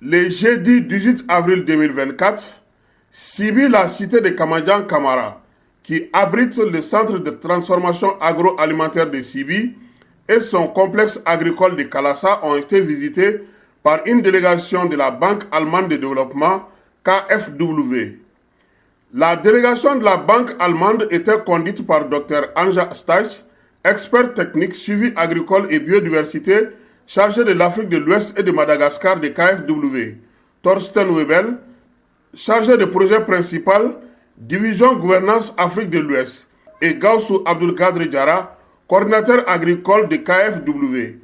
Le jeudi 18 avril 2024, Sibi, la cité de Kamadjan Kamara, qui abrite le centre de transformation agroalimentaire de Sibi et son complexe agricole de Kalassa ont été visités par une délégation de la Banque allemande de développement KfW. La délégation de la Banque allemande était conduite par Dr Anja Stach, expert technique suivi agricole et biodiversité chargé de l'Afrique de l'Ouest et de Madagascar de KfW, Thorsten Webel, chargé de projet principal, division gouvernance Afrique de l'Ouest, et Gaussou Abdulkader Diarra, coordinateur agricole de KfW.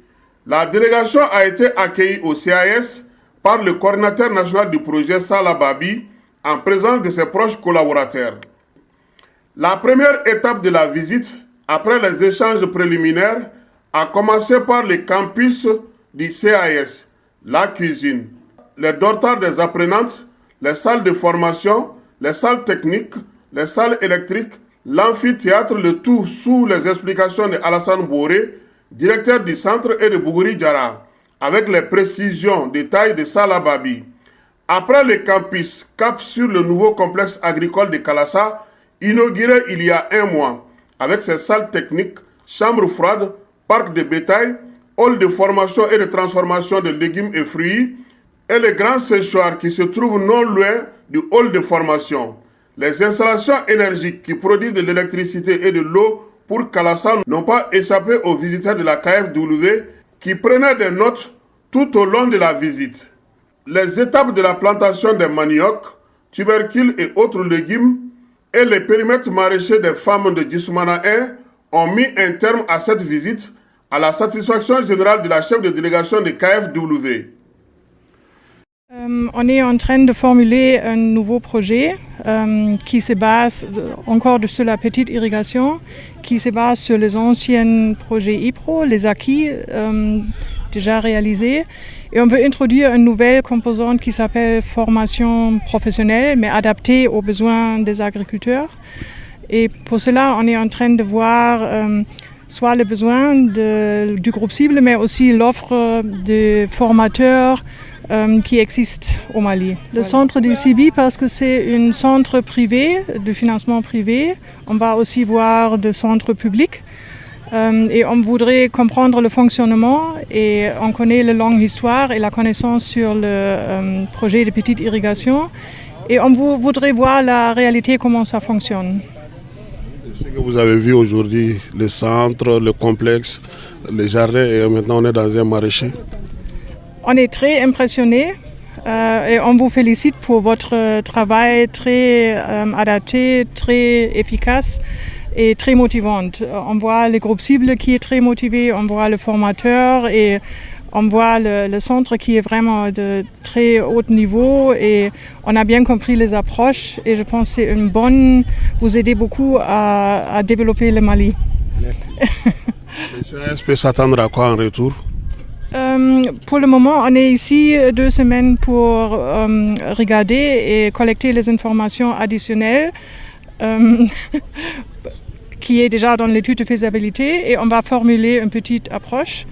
La délégation a été accueillie au CAS par le coordinateur national du projet Salah Babi, en présence de ses proches collaborateurs. La première étape de la visite, après les échanges préliminaires, a commencé par le campus du CAS, la cuisine, les dortoirs des apprenantes, les salles de formation, les salles techniques, les salles électriques, l'amphithéâtre, le tout sous les explications de Alassane Bouré, directeur du centre, et de Bougouri Diarra, avec les précisions, détails de Salah Babi. Après le campus, cap sur le nouveau complexe agricole de Kalassa, inauguré il y a un mois, avec ses salles techniques, chambres froides, parc de bétail, hall de formation et de transformation de légumes et fruits, et le grand séchoir qui se trouve non loin du hall de formation. Les installations énergiques qui produisent de l'électricité et de l'eau pour Kalassa n'ont pas échappé aux visiteurs de la KfW qui prenaient des notes tout au long de la visite. Les étapes de la plantation des maniocs, tubercules et autres légumes et les périmètres maraîchers des femmes de Djissoumana 1 ont mis un terme à cette visite à la satisfaction générale de la chef de délégation de KfW. On est en train de formuler un nouveau projet qui se base encore sur la petite irrigation, qui se base sur les anciens projets IPRO, les acquis déjà réalisés. Et on veut introduire une nouvelle composante qui s'appelle formation professionnelle, mais adaptée aux besoins des agriculteurs. Et pour cela, on est en train de voir soit les besoins du groupe cible, mais aussi l'offre de formateurs qui existe au Mali. Le centre de Sibi, parce que c'est un centre privé, de financement privé. On va aussi voir des centres publics. Et on voudrait comprendre le fonctionnement et on connaît la longue histoire et la connaissance sur le projet de petite irrigation. Et on voudrait voir la réalité, comment ça fonctionne. Ce que vous avez vu aujourd'hui, le centre, le complexe, les jardins, et maintenant on est dans un maraîcher. On est très impressionnés et on vous félicite pour votre travail très adapté, très efficace et très motivant. On voit le groupe cible qui est très motivé, on voit le formateur et on voit le centre qui est vraiment de très haut niveau et on a bien compris les approches et je pense que c'est une bonne, vous aidez beaucoup à développer le Mali. Merci. Le CAS peut s'attendre à quoi en retour? Pour le moment, on est ici 2 semaines pour regarder et collecter les informations additionnelles qui est déjà dans l'étude de faisabilité et on va formuler une petite approche,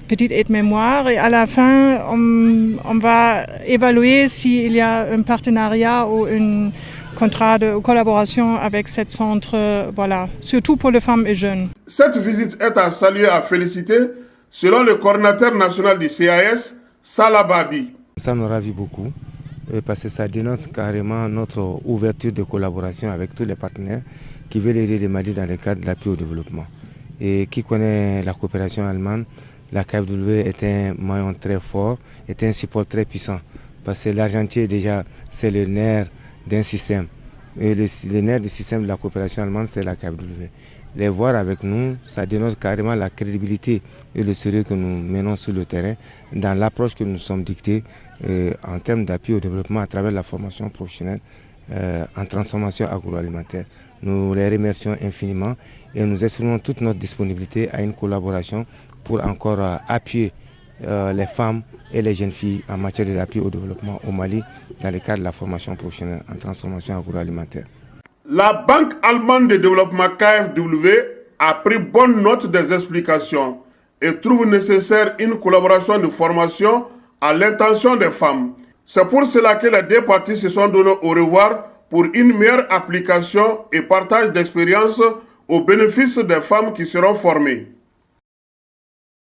petite aide-mémoire et à la fin, on va évaluer s'il y a un partenariat ou un contrat de collaboration avec ce centre, voilà, surtout pour les femmes et jeunes. Cette visite est à saluer et à féliciter. Selon le coordinateur national du CAS, Salah Babi. Ça nous ravit beaucoup parce que ça dénote carrément notre ouverture de collaboration avec tous les partenaires qui veulent aider le Mali dans le cadre de l'appui au développement. Et qui connaît la coopération allemande, la KfW est un maillon très fort, est un support très puissant parce que l'argentier déjà c'est le nerf d'un système. Et le nerf du système de la coopération allemande c'est la KfW. Les voir avec nous, ça dénonce carrément la crédibilité et le sérieux que nous menons sur le terrain dans l'approche que nous sommes dictés en termes d'appui au développement à travers la formation professionnelle en transformation agroalimentaire. Nous les remercions infiniment et nous exprimons toute notre disponibilité à une collaboration pour encore appuyer les femmes et les jeunes filles en matière d'appui au développement au Mali dans le cadre de la formation professionnelle en transformation agroalimentaire. La Banque allemande de développement KfW a pris bonne note des explications et trouve nécessaire une collaboration de formation à l'intention des femmes. C'est pour cela que les deux parties se sont données au revoir pour une meilleure application et partage d'expériences au bénéfice des femmes qui seront formées.